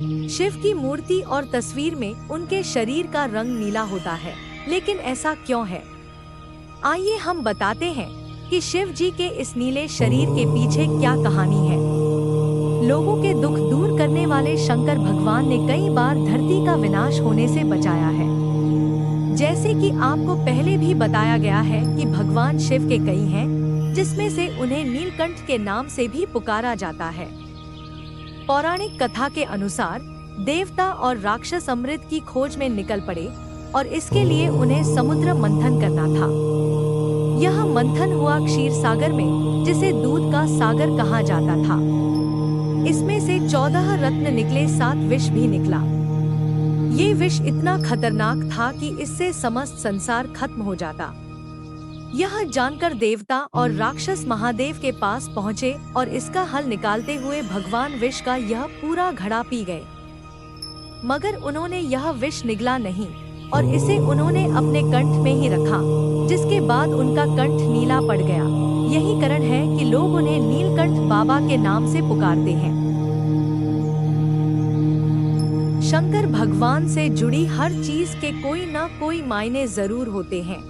शिव की मूर्ति और तस्वीर में उनके शरीर का रंग नीला होता है, लेकिन ऐसा क्यों है? आइए हम बताते हैं कि शिव जी के इस नीले शरीर के पीछे क्या कहानी है। लोगों के दुख दूर करने वाले शंकर भगवान ने कई बार धरती का विनाश होने से बचाया है। जैसे कि आपको पहले भी बताया गया है कि भगवान शिव के कई हैं, जिसमें से उन्हें नीलकंठ के नाम से भी पुकारा जाता है। पौराणिक कथा के अनुसार देवता और राक्षस अमृत की खोज में निकल पड़े और इसके लिए उन्हें समुद्र मंथन करना था। यह मंथन हुआ क्षीर सागर में, जिसे दूध का सागर कहा जाता था। इसमें से 14 रत्न निकले, 7 विष भी निकला। ये विष इतना खतरनाक था कि इससे समस्त संसार खत्म हो जाता। यह जानकर देवता और राक्षस महादेव के पास पहुँचे और इसका हल निकालते हुए भगवान विष का यह पूरा घड़ा पी गए। मगर उन्होंने यह विष निगला नहीं और इसे उन्होंने अपने कंठ में ही रखा, जिसके बाद उनका कंठ नीला पड़ गया। यही कारण है कि लोग उन्हें नीलकंठ बाबा के नाम से पुकारते हैं। शंकर भगवान से जुड़ी हर चीज के कोई न कोई मायने जरूर होते हैं।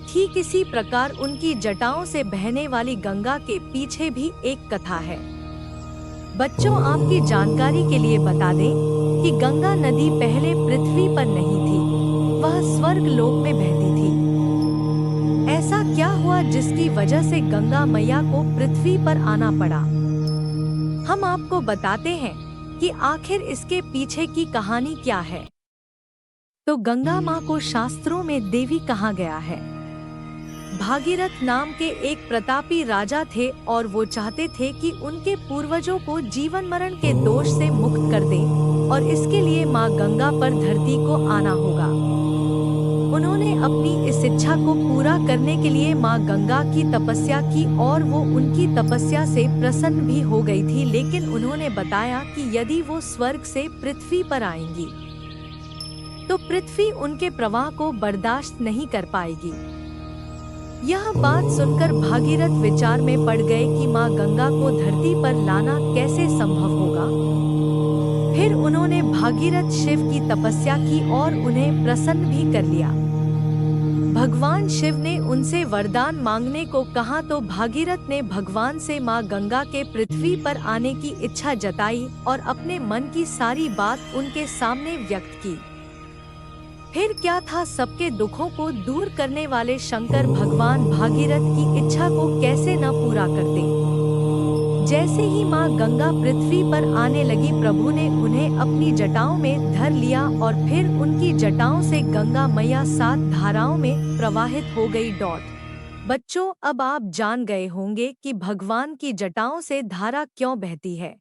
ठीक इसी प्रकार उनकी जटाओं से बहने वाली गंगा के पीछे भी एक कथा है। बच्चों, आपकी जानकारी के लिए बता दें कि गंगा नदी पहले पृथ्वी पर नहीं थी, वह स्वर्ग लोक में बहती थी। ऐसा क्या हुआ जिसकी वजह से गंगा मैया को पृथ्वी पर आना पड़ा? हम आपको बताते हैं कि आखिर इसके पीछे की कहानी क्या है। तो गंगा माँ को शास्त्रों में देवी कहा गया है। भागीरथ नाम के एक प्रतापी राजा थे और वो चाहते थे कि उनके पूर्वजों को जीवन मरण के दोष से मुक्त कर दें और इसके लिए माँ गंगा पर धरती को आना होगा। उन्होंने अपनी इस इच्छा को पूरा करने के लिए माँ गंगा की तपस्या की और वो उनकी तपस्या से प्रसन्न भी हो गई थी, लेकिन उन्होंने बताया कि यदि वो स्वर्ग से पृथ्वी पर आएंगी तो पृथ्वी उनके प्रवाह को बर्दाश्त नहीं कर पाएगी। यह बात सुनकर भागीरथ विचार में पड़ गए कि माँ गंगा को धरती पर लाना कैसे संभव होगा। फिर उन्होंने भागीरथ शिव की तपस्या की और उन्हें प्रसन्न भी कर लिया। भगवान शिव ने उनसे वरदान मांगने को कहा तो भागीरथ ने भगवान से माँ गंगा के पृथ्वी पर आने की इच्छा जताई और अपने मन की सारी बात उनके सामने व्यक्त की। फिर क्या था, सबके दुखों को दूर करने वाले शंकर भगवान भागीरथ की इच्छा को कैसे न पूरा करते। जैसे ही माँ गंगा पृथ्वी पर आने लगी, प्रभु ने उन्हें अपनी जटाओं में धर लिया और फिर उनकी जटाओं से गंगा मैया 7 धाराओं में प्रवाहित हो गई। बच्चों, अब आप जान गए होंगे कि भगवान की जटाओं से धारा क्यों बहती है।